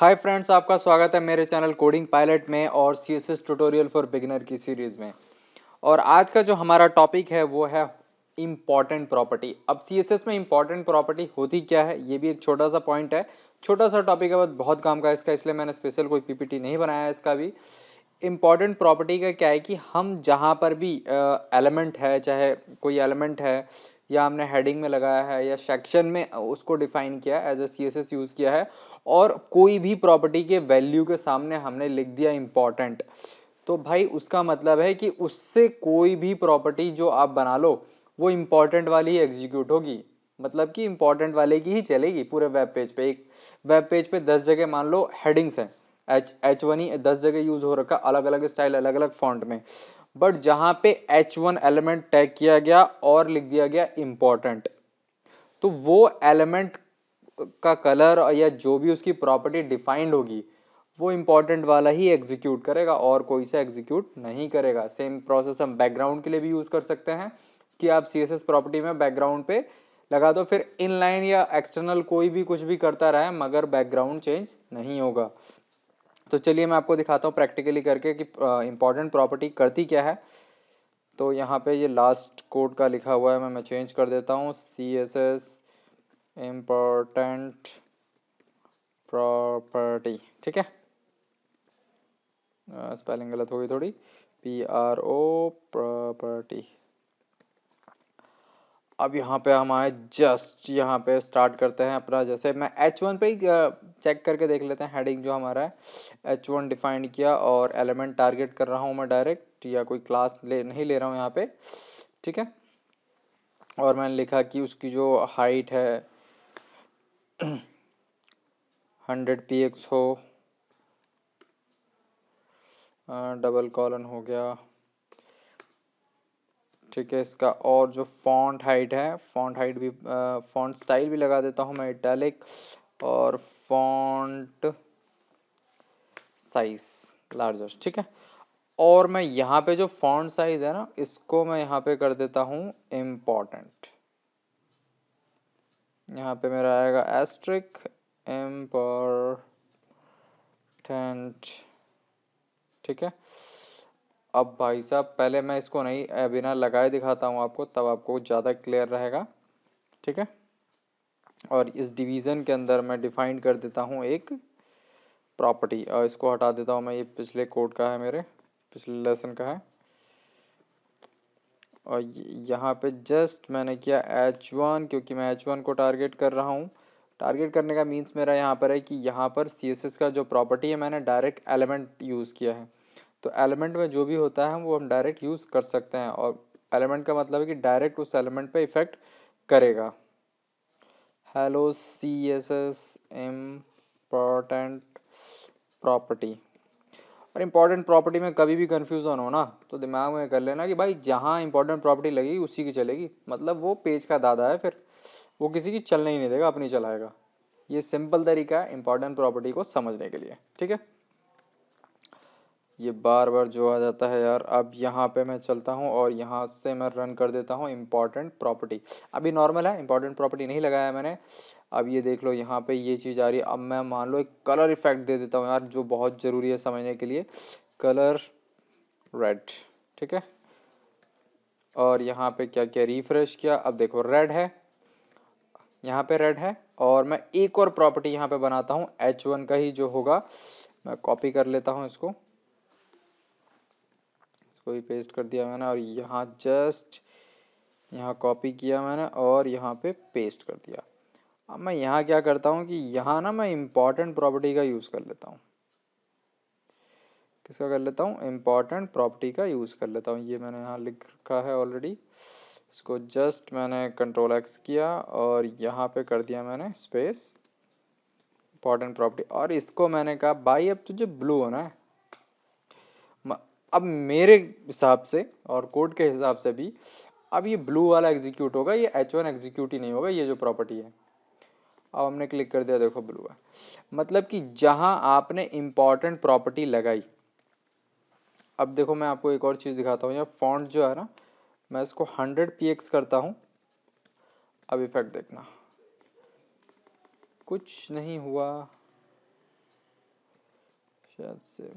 Hi friends, आपका स्वागत है मेरे चैनल कोडिंग पायलट में और सीएसएस ट्यूटोरियल फॉर बिगिनर की सीरीज में। और आज का जो हमारा टॉपिक है वो है इम्पॉर्टेंट प्रॉपर्टी। अब सीएसएस में इम्पॉर्टेंट प्रॉपर्टी होती क्या है, ये भी एक छोटा सा पॉइंट है, छोटा सा टॉपिक है, बट बहुत काम का है इसका, इसलिए मैंने स्पेशल कोई पीपीटी नहीं बनाया है इसका भी। इम्पॉर्टेंट प्रॉपर्टी का क्या है कि हम जहाँ पर भी एलिमेंट है, चाहे कोई एलिमेंट है या हमने हेडिंग में लगाया है या सेक्शन में उसको डिफाइन किया है, एज ए सीएसएस यूज़ किया है, और कोई भी प्रॉपर्टी के वैल्यू के सामने हमने लिख दिया इम्पॉर्टेंट, तो भाई उसका मतलब है कि उससे कोई भी प्रॉपर्टी जो आप बना लो वो इम्पॉर्टेंट वाली ही एग्जीक्यूट होगी। मतलब कि इम्पॉर्टेंट वाले की ही चलेगी पूरे वेब पेज पे। एक वेब पेज पे 10 जगह मान लो हेडिंग्स हैं, H1 ही 10 जगह यूज हो रखा, अलग अलग स्टाइल अलग अलग फॉन्ट में, बट जहां पे H1 एलिमेंट टैग किया गया और लिख दिया गया इम्पॉर्टेंट, तो वो एलिमेंट का कलर या जो भी उसकी प्रॉपर्टी डिफाइंड होगी वो इम्पॉर्टेंट वाला ही एग्जीक्यूट करेगा और कोई सा एग्जीक्यूट नहीं करेगा। सेम प्रोसेस हम बैकग्राउंड के लिए भी यूज कर सकते हैं कि आप सीएसएस प्रॉपर्टी में बैकग्राउंड पे लगा दो, फिर इनलाइन या एक्सटर्नल कोई भी कुछ भी करता रहे मगर बैकग्राउंड चेंज नहीं होगा। तो चलिए मैं आपको दिखाता हूँ प्रैक्टिकली करके कि इंपॉर्टेंट प्रॉपर्टी करती क्या है। तो यहाँ पे ये लास्ट कोड का लिखा हुआ है, मैं चेंज कर देता हूँ, C S S important property, ठीक है। स्पेलिंग गलत हो गई थोड़ी, PRO प्रॉपर्टी। अब यहाँ पे हम आए, जस्ट यहाँ पे स्टार्ट करते हैं अपना। जैसे मैं H1 पे ही चेक करके देख लेते हैं, हेडिंग जो हमारा है H1 डिफाइन किया और एलिमेंट टारगेट कर रहा हूँ मैं डायरेक्ट, या कोई क्लास नहीं ले रहा हूँ यहाँ पे, ठीक है। और मैंने लिखा कि उसकी जो हाइट है 100 px हो, डबल कॉलन हो गया, ठीक है इसका। और जो फॉन्ट हाइट है, फॉन्ट हाइट भी, फॉन्ट स्टाइल भी लगा देता हूँ मैं इटैलिक, और फॉन्ट साइज लार्जर, ठीक है। और मैं यहाँ पे जो फॉन्ट साइज है ना, इसको मैं यहाँ पे कर देता हूँ इम्पॉर्टेंट। यहाँ पे मेरा आएगा एस्ट्रिक इम्पॉर्टेंट, ठीक है। अब भाई साहब पहले मैं इसको नहीं बिना लगाए दिखाता हूँ आपको, तब आपको ज़्यादा क्लियर रहेगा, ठीक है। और इस डिवीज़न के अंदर मैं डिफाइन कर देता हूँ एक प्रॉपर्टी, और इसको हटा देता हूँ मैं, ये पिछले कोड का है, मेरे पिछले लेसन का है। और यहाँ पे जस्ट मैंने किया H1, क्योंकि मैं H1 को टारगेट कर रहा हूँ। टारगेट करने का मीन्स मेरा यहाँ पर है कि यहाँ पर CSS का जो प्रॉपर्टी है मैंने डायरेक्ट एलिमेंट यूज़ किया है। तो एलिमेंट में जो भी होता है वो हम डायरेक्ट यूज़ कर सकते हैं, और एलिमेंट का मतलब है कि डायरेक्ट उस एलिमेंट पे इफेक्ट करेगा। Hello CSS important property. और इम्पोर्टेंट प्रॉपर्टी में कभी भी कंफ्यूजन हो ना, तो दिमाग में कर लेना कि भाई जहाँ इंपॉर्टेंट प्रॉपर्टी लगेगी उसी की चलेगी, मतलब वो पेज का दादा है, फिर वो किसी की चलने ही नहीं देगा, अपनी चलाएगा। ये सिंपल तरीका है इंपॉर्टेंट प्रॉपर्टी को समझने के लिए, ठीक है। ये बार बार जो आ जाता है यार। अब यहाँ पे मैं चलता हूँ और यहाँ से मैं रन कर देता हूँ इम्पॉर्टेंट प्रॉपर्टी। अभी नॉर्मल है, इम्पॉर्टेंट प्रॉपर्टी नहीं लगाया मैंने। अब ये देख लो यहाँ पे ये चीज़ आ रही है। अब मैं मान लो एक कलर इफेक्ट दे देता हूँ यार, जो बहुत ज़रूरी है समझने के लिए, कलर रेड, ठीक है। और यहाँ पे क्या क्या रिफ्रेश किया, अब देखो रेड है, यहाँ पे रेड है। और मैं एक और प्रॉपर्टी यहाँ पे बनाता हूँ H1 का ही जो होगा, मैं कॉपी कर लेता हूँ इसको ही पेस्ट कर दिया मैंने, और यहाँ जस्ट यहाँ कॉपी किया मैंने और यहाँ पे पेस्ट कर दिया। अब मैं यहाँ क्या करता हूँ कि यहाँ ना मैं इम्पॉर्टेंट प्रॉपर्टी का यूज़ कर लेता हूँ। किसका कर लेता हूँ? इम्पॉर्टेंट प्रॉपर्टी का यूज़ कर लेता हूँ। ये मैंने यहाँ लिख रखा है ऑलरेडी, इसको जस्ट मैंने Ctrl+X किया और यहाँ पे कर दिया मैंने स्पेस इम्पॉर्टेंट प्रॉपर्टी, और इसको मैंने कहा भाई अब तुझे ब्लू होना है। अब मेरे हिसाब से और कोड के हिसाब से भी अब ये ब्लू वाला एग्जीक्यूट होगा, ये H1 एग्जीक्यूट ही नहीं होगा, ये जो प्रॉपर्टी है। अब हमने क्लिक कर दिया, देखो ब्लू है, मतलब कि जहां आपने इंपॉर्टेंट प्रॉपर्टी लगाई। अब देखो मैं आपको एक और चीज़ दिखाता हूँ, यहाँ फॉन्ट जो है ना, मैं इसको 100 px करता हूँ। अब इफेक्ट देखना, कुछ नहीं हुआ। शायद से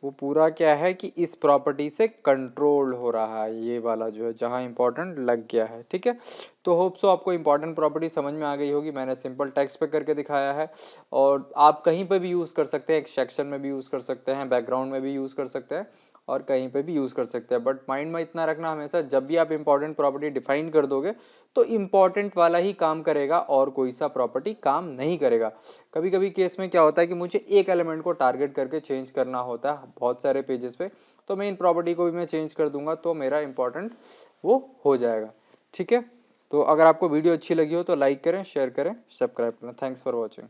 वो पूरा क्या है कि इस प्रॉपर्टी से कंट्रोल हो रहा है, ये वाला जो है जहाँ इंपॉर्टेंट लग गया है। ठीक है, तो होप सो आपको इंपॉर्टेंट प्रॉपर्टी समझ में आ गई होगी। मैंने सिंपल टेक्स्ट पे करके दिखाया है और आप कहीं पे भी यूज़ कर सकते हैं, एक सेक्शन में भी यूज़ कर सकते हैं, बैकग्राउंड में भी यूज़ कर सकते हैं और कहीं पे भी यूज़ कर सकते हैं। बट माइंड में इतना रखना हमेशा, जब भी आप इंपॉर्टेंट प्रॉपर्टी डिफाइन कर दोगे तो इंपॉर्टेंट वाला ही काम करेगा और कोई सा प्रॉपर्टी काम नहीं करेगा। कभी कभी केस में क्या होता है कि मुझे एक एलिमेंट को टारगेट करके चेंज करना होता है बहुत सारे पेजेस पे, तो मैं इन प्रॉपर्टी को भी मैं चेंज कर दूंगा तो मेरा इंपॉर्टेंट वो हो जाएगा। ठीक है, तो अगर आपको वीडियो अच्छी लगी हो तो लाइक करें, शेयर करें, सब्सक्राइब करें। Thanks for watching.